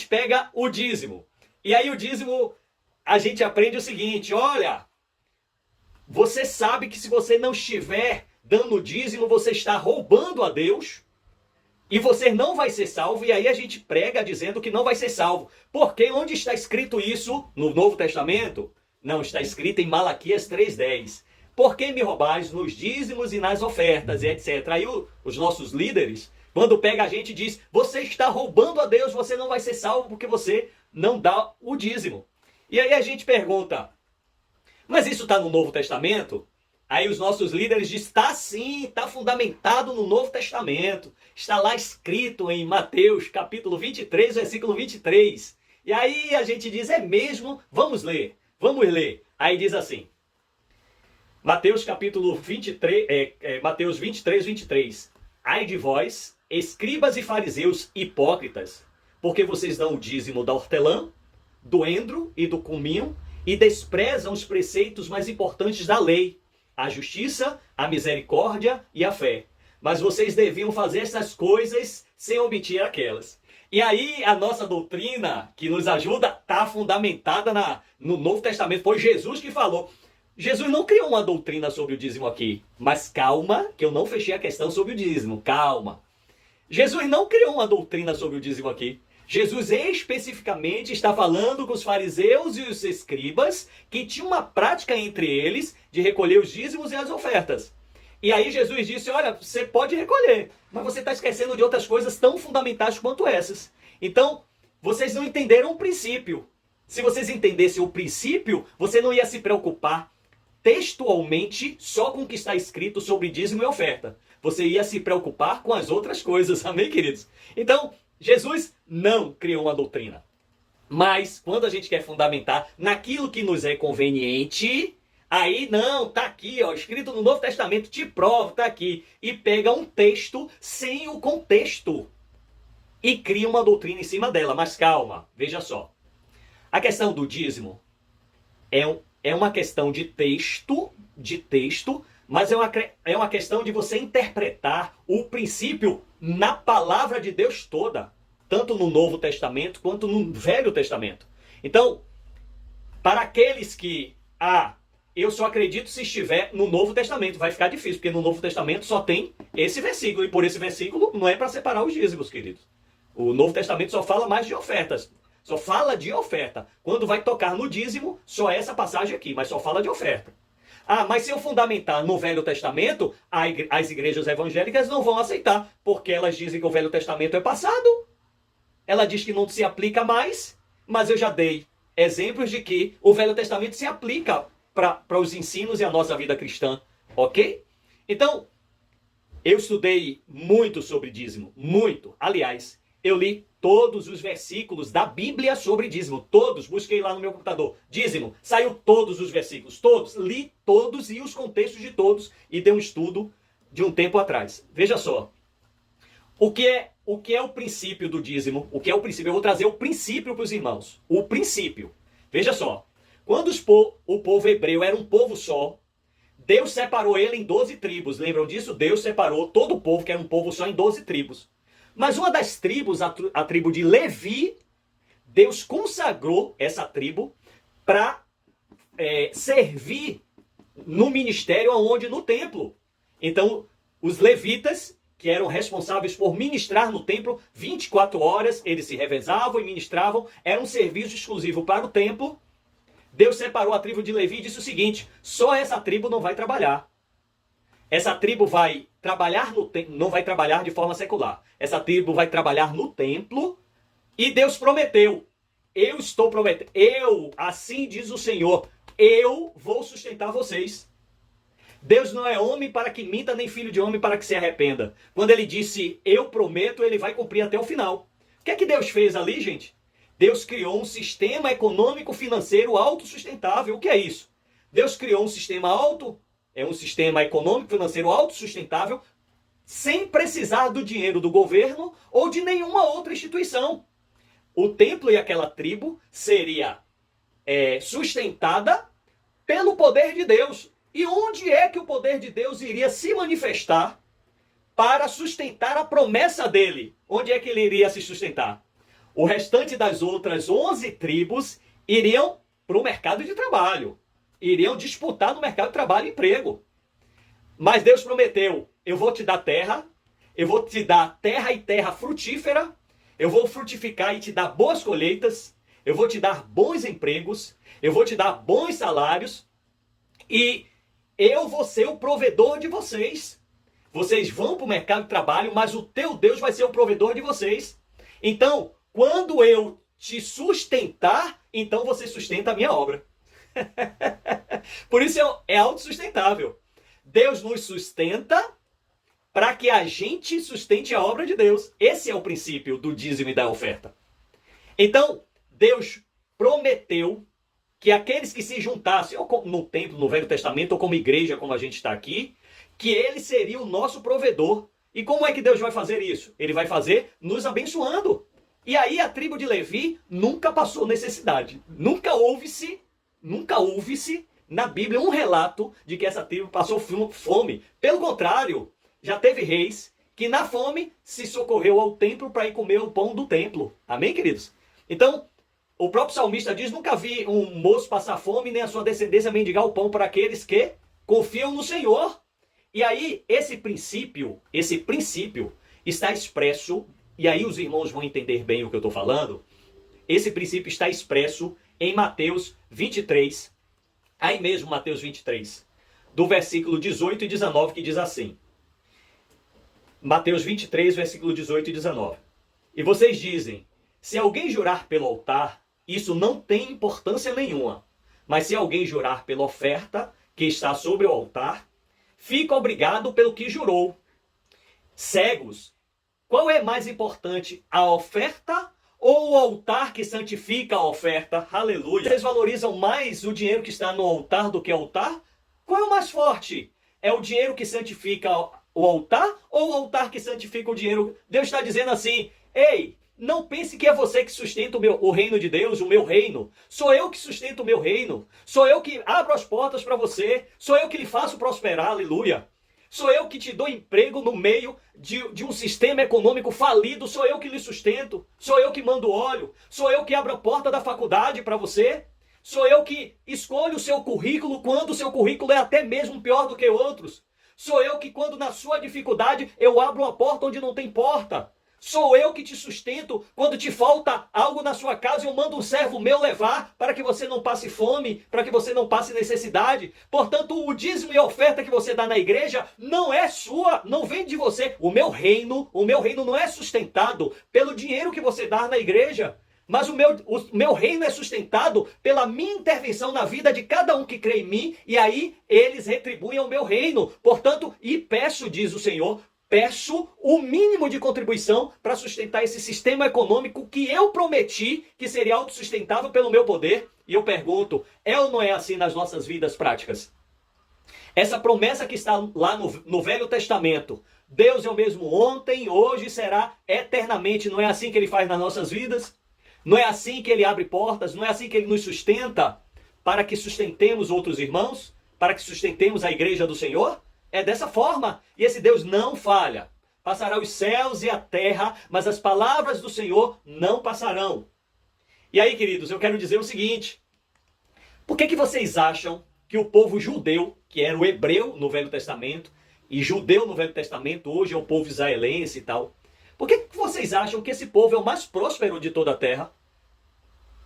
gente pega o dízimo. E aí o dízimo, a gente aprende o seguinte, olha, você sabe que se você não estiver dando dízimo, você está roubando a Deus e você não vai ser salvo. E aí a gente prega dizendo que não vai ser salvo. Porque onde está escrito isso no Novo Testamento? Não, está escrito em Malaquias 3:10. Por que me roubais nos dízimos e nas ofertas, e etc. Aí os nossos líderes, quando pega a gente, diz, você está roubando a Deus, você não vai ser salvo porque você não dá o dízimo. E aí a gente pergunta, mas isso está no Novo Testamento? Aí os nossos líderes dizem, está sim, está fundamentado no Novo Testamento. Está lá escrito em Mateus, capítulo 23, versículo 23. E aí a gente diz, é mesmo? Vamos ler. Aí diz assim, Mateus capítulo 23, Mateus 23, 23. Ai de vós, escribas e fariseus hipócritas, porque vocês dão o dízimo da hortelã, do endro e do cominho, e desprezam os preceitos mais importantes da lei, a justiça, a misericórdia e a fé. Mas vocês deviam fazer essas coisas sem omitir aquelas. E aí a nossa doutrina que nos ajuda está fundamentada no Novo Testamento. Foi Jesus que falou. Jesus não criou uma doutrina sobre o dízimo aqui. Mas calma, que eu não fechei a questão sobre o dízimo. Calma. Jesus não criou uma doutrina sobre o dízimo aqui. Jesus especificamente está falando com os fariseus e os escribas que tinham uma prática entre eles de recolher os dízimos e as ofertas. E aí Jesus disse, olha, você pode recolher, mas você está esquecendo de outras coisas tão fundamentais quanto essas. Então, vocês não entenderam o princípio. Se vocês entendessem o princípio, você não ia se preocupar textualmente só com o que está escrito sobre dízimo e oferta. Você ia se preocupar com as outras coisas, amém, queridos? Então, Jesus não criou uma doutrina. Mas, quando a gente quer fundamentar naquilo que nos é conveniente, aí não, tá aqui, ó, escrito no Novo Testamento, te provo, tá aqui. E pega um texto sem o contexto e cria uma doutrina em cima dela. Mas calma, veja só. A questão do dízimo é uma questão de texto, mas é uma questão de você interpretar o princípio na palavra de Deus toda, tanto no Novo Testamento quanto no Velho Testamento. Então, para aqueles que, eu só acredito se estiver no Novo Testamento, vai ficar difícil, porque no Novo Testamento só tem esse versículo, e por esse versículo não é para separar os dízimos, queridos. O Novo Testamento só fala mais de ofertas, só fala de oferta. Quando vai tocar no dízimo, só essa passagem aqui, mas só fala de oferta. Mas se eu fundamentar no Velho Testamento, as igrejas evangélicas não vão aceitar, porque elas dizem que o Velho Testamento é passado. Ela diz que não se aplica mais, mas eu já dei exemplos de que o Velho Testamento se aplica para os ensinos e a nossa vida cristã, ok? Então, eu estudei muito sobre dízimo, muito. Aliás, eu li todos os versículos da Bíblia sobre dízimo, todos, busquei lá no meu computador, dízimo, saiu todos os versículos, todos, li todos e os contextos de todos e dei um estudo de um tempo atrás. Veja só, o que é o princípio do dízimo? O que é o princípio? Eu vou trazer o princípio para os irmãos, o princípio. Veja só, quando o povo hebreu era um povo só, Deus separou ele em 12 tribos, lembram disso? Deus separou todo o povo, que era um povo só, em 12 tribos. Mas uma das tribos, a tribo de Levi, Deus consagrou essa tribo para servir no ministério aonde? No templo. Então, os levitas, que eram responsáveis por ministrar no templo, 24 horas, eles se revezavam e ministravam, era um serviço exclusivo para o templo. Deus separou a tribo de Levi e disse o seguinte, só essa tribo não vai trabalhar. Essa tribo vai trabalhar não vai trabalhar de forma secular. Essa tribo vai trabalhar no templo e Deus prometeu. Eu estou prometendo. Assim diz o Senhor, eu vou sustentar vocês. Deus não é homem para que minta, nem filho de homem para que se arrependa. Quando ele disse, eu prometo, ele vai cumprir até o final. O que é que Deus fez ali, gente? Deus criou um sistema econômico financeiro autossustentável. O que é isso? Deus criou um sistema um sistema econômico financeiro autossustentável sem precisar do dinheiro do governo ou de nenhuma outra instituição. O templo e aquela tribo seria sustentada pelo poder de Deus. E onde é que o poder de Deus iria se manifestar para sustentar a promessa dele? Onde é que ele iria se sustentar? O restante das outras 11 tribos iriam para o mercado de trabalho. Iriam disputar no mercado de trabalho e emprego. Mas Deus prometeu, eu vou te dar terra, eu vou te dar terra e terra frutífera, eu vou frutificar e te dar boas colheitas, eu vou te dar bons empregos, eu vou te dar bons salários e eu vou ser o provedor de vocês. Vocês vão para o mercado de trabalho, mas o teu Deus vai ser o provedor de vocês. Então, quando eu te sustentar, então você sustenta a minha obra. Por isso é autossustentável. Deus nos sustenta para que a gente sustente a obra de Deus. Esse é o princípio do dízimo e da oferta. Então, Deus prometeu que aqueles que se juntassem, ou no templo, no Velho Testamento, ou como igreja, como a gente está aqui, que ele seria o nosso provedor. E como é que Deus vai fazer isso? Ele vai fazer nos abençoando. E aí a tribo de Levi nunca passou necessidade. Nunca houve-se na Bíblia um relato de que essa tribo passou fome. Pelo contrário, já teve reis que na fome se socorreu ao templo para ir comer o pão do templo. Amém, queridos? Então, o próprio salmista diz, nunca vi um moço passar fome, nem a sua descendência mendigar o pão para aqueles que confiam no Senhor. E aí, esse princípio está expresso, e aí os irmãos vão entender bem o que eu estou falando. Esse princípio está expresso em Mateus 23, aí mesmo Mateus 23, do versículo 18 e 19, que diz assim. Mateus 23, versículo 18 e 19. E vocês dizem, se alguém jurar pelo altar, isso não tem importância nenhuma. Mas se alguém jurar pela oferta que está sobre o altar, fica obrigado pelo que jurou. Cegos, qual é mais importante, a oferta ou o altar que santifica a oferta? Aleluia. Vocês valorizam mais o dinheiro que está no altar do que o altar? Qual é o mais forte? É o dinheiro que santifica o altar ou o altar que santifica o dinheiro? Deus está dizendo assim, ei, não pense que é você que sustenta o reino de Deus, o meu reino. Sou eu que sustento o meu reino. Sou eu que abro as portas para você. Sou eu que lhe faço prosperar, aleluia. Sou eu que te dou emprego no meio de um sistema econômico falido. Sou eu que lhe sustento. Sou eu que mando óleo. Sou eu que abro a porta da faculdade para você. Sou eu que escolho o seu currículo quando o seu currículo é até mesmo pior do que outros. Sou eu que quando na sua dificuldade eu abro uma porta onde não tem porta. Sou eu que te sustento quando te falta algo na sua casa e eu mando um servo meu levar para que você não passe fome, para que você não passe necessidade. Portanto, o dízimo e a oferta que você dá na igreja não é sua, não vem de você. O meu reino não é sustentado pelo dinheiro que você dá na igreja. Mas o meu reino é sustentado pela minha intervenção na vida de cada um que crê em mim, e aí eles retribuem ao meu reino. Portanto, e peço, diz o Senhor, peço o mínimo de contribuição para sustentar esse sistema econômico que eu prometi que seria autossustentável pelo meu poder. E eu pergunto, é ou não é assim nas nossas vidas práticas? Essa promessa que está lá no Velho Testamento, Deus é o mesmo ontem, hoje, será eternamente. Não é assim que Ele faz nas nossas vidas? Não é assim que Ele abre portas? Não é assim que Ele nos sustenta para que sustentemos outros irmãos? Para que sustentemos a igreja do Senhor? É dessa forma. E esse Deus não falha. Passará os céus e a terra, mas as palavras do Senhor não passarão. E aí, queridos, eu quero dizer o seguinte. Por que vocês acham que o povo judeu, que era o hebreu no Velho Testamento, e judeu no Velho Testamento hoje é o povo israelense e tal, por que vocês acham que esse povo é o mais próspero de toda a terra?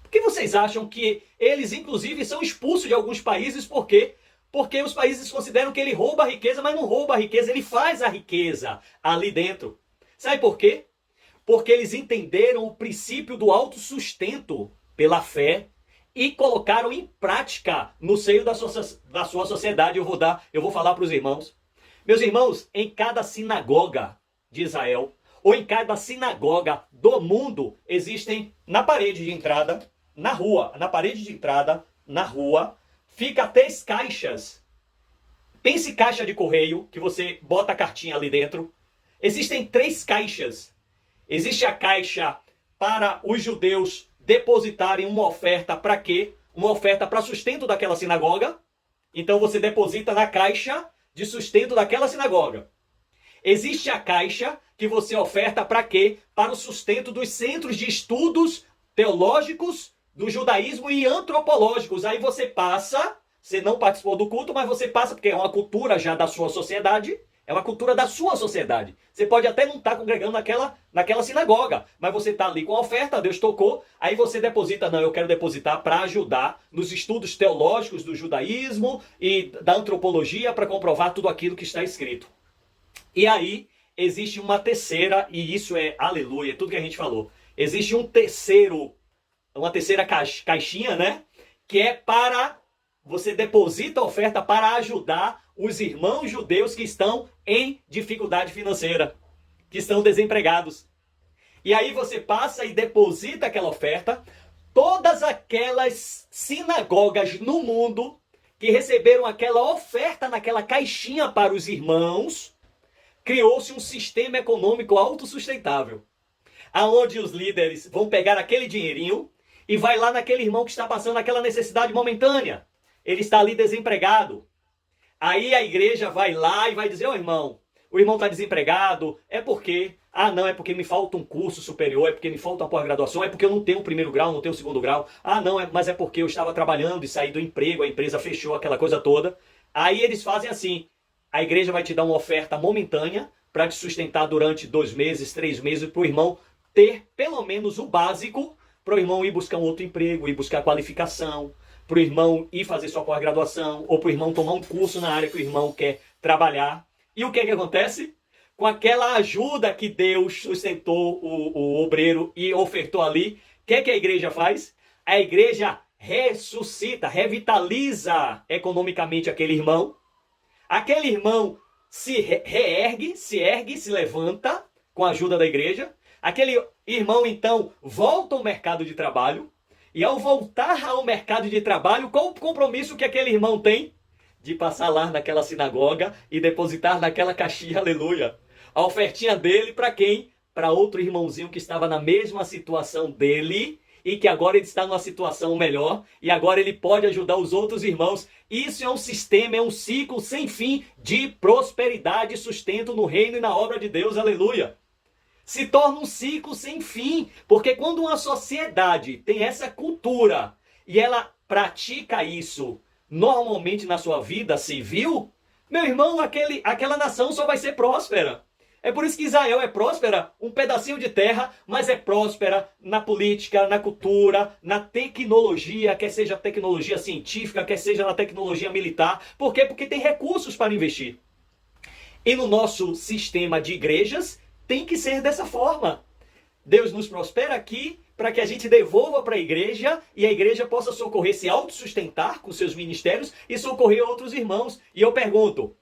Por que vocês acham que eles, inclusive, são expulsos de alguns países? Por quê? Porque os países consideram que ele rouba a riqueza, mas não rouba a riqueza, ele faz a riqueza ali dentro. Sabe por quê? Porque eles entenderam o princípio do autossustento pela fé e colocaram em prática no seio da sua sociedade. Eu vou falar para os irmãos. Meus irmãos, em cada sinagoga de Israel, ou em cada sinagoga do mundo, existem na parede de entrada, na rua, fica 3 caixas. Pense caixa de correio, que você bota a cartinha ali dentro. Existem 3 caixas. Existe a caixa para os judeus depositarem uma oferta para quê? Uma oferta para sustento daquela sinagoga. Então você deposita na caixa de sustento daquela sinagoga. Existe a caixa que você oferta para quê? Para o sustento dos centros de estudos teológicos do judaísmo e antropológicos. Aí você passa, você não participou do culto, mas você passa, porque é uma cultura já da sua sociedade, é uma cultura da sua sociedade. Você pode até não estar congregando naquela sinagoga, mas você está ali com a oferta, Deus tocou, aí você deposita, não, eu quero depositar para ajudar nos estudos teológicos do judaísmo e da antropologia para comprovar tudo aquilo que está escrito. E aí existe uma terceira, e isso é aleluia, tudo que a gente falou. Existe uma terceira caixinha, né? Que é para você deposita a oferta para ajudar os irmãos judeus que estão em dificuldade financeira, que estão desempregados. E aí você passa e deposita aquela oferta. Todas aquelas sinagogas no mundo que receberam aquela oferta naquela caixinha para os irmãos, criou-se um sistema econômico autossustentável, aonde os líderes vão pegar aquele dinheirinho e vai lá naquele irmão que está passando aquela necessidade momentânea. Ele está ali desempregado. Aí a igreja vai lá e vai dizer, ô irmão, o irmão está desempregado, é porque... Ah, não, é porque me falta um curso superior, é porque me falta uma pós-graduação, é porque eu não tenho o primeiro grau, não tenho o segundo grau. Ah, não, mas é porque eu estava trabalhando e saí do emprego, a empresa fechou, aquela coisa toda. Aí eles fazem assim, a igreja vai te dar uma oferta momentânea para te sustentar durante 2 meses, 3 meses, para o irmão ter pelo menos o básico, para o irmão ir buscar um outro emprego, ir buscar qualificação, para o irmão ir fazer sua pós-graduação, ou para o irmão tomar um curso na área que o irmão quer trabalhar. E o que é que acontece? Com aquela ajuda que Deus sustentou o obreiro e ofertou ali, o que é que a igreja faz? A igreja ressuscita, revitaliza economicamente aquele irmão. Aquele irmão se reergue, se levanta com a ajuda da igreja. Aquele irmão, então, volta ao mercado de trabalho. E ao voltar ao mercado de trabalho, qual o compromisso que aquele irmão tem? De passar lá naquela sinagoga e depositar naquela caixinha, aleluia, a ofertinha dele para quem? Para outro irmãozinho que estava na mesma situação dele e que agora ele está numa situação melhor e agora ele pode ajudar os outros irmãos. Isso é um sistema, é um ciclo sem fim de prosperidade e sustento no reino e na obra de Deus, aleluia. Se torna um ciclo sem fim, porque quando uma sociedade tem essa cultura e ela pratica isso normalmente na sua vida civil, meu irmão, aquela nação só vai ser próspera. É por isso que Israel é próspera, um pedacinho de terra, mas é próspera na política, na cultura, na tecnologia, quer seja tecnologia científica, quer seja na tecnologia militar. Por quê? Porque tem recursos para investir. E no nosso sistema de igrejas, tem que ser dessa forma. Deus nos prospera aqui para que a gente devolva para a igreja e a igreja possa socorrer, se autossustentar com seus ministérios e socorrer outros irmãos. E eu pergunto,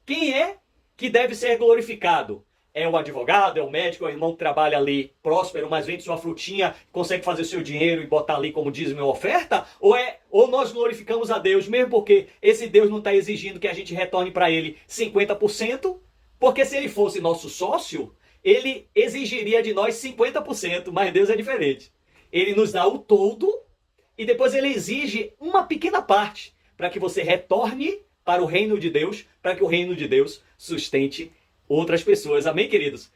quem é que deve ser glorificado? É o advogado, é o médico, é o irmão que trabalha ali próspero, mas vende sua frutinha, consegue fazer seu dinheiro e botar ali como dízimo e oferta? Ou nós glorificamos a Deus, mesmo porque esse Deus não está exigindo que a gente retorne para ele 50%? Porque se ele fosse nosso sócio, ele exigiria de nós 50%, mas Deus é diferente. Ele nos dá o todo e depois ele exige uma pequena parte para que você retorne para o reino de Deus, para que o reino de Deus sustente outras pessoas. Amém, queridos?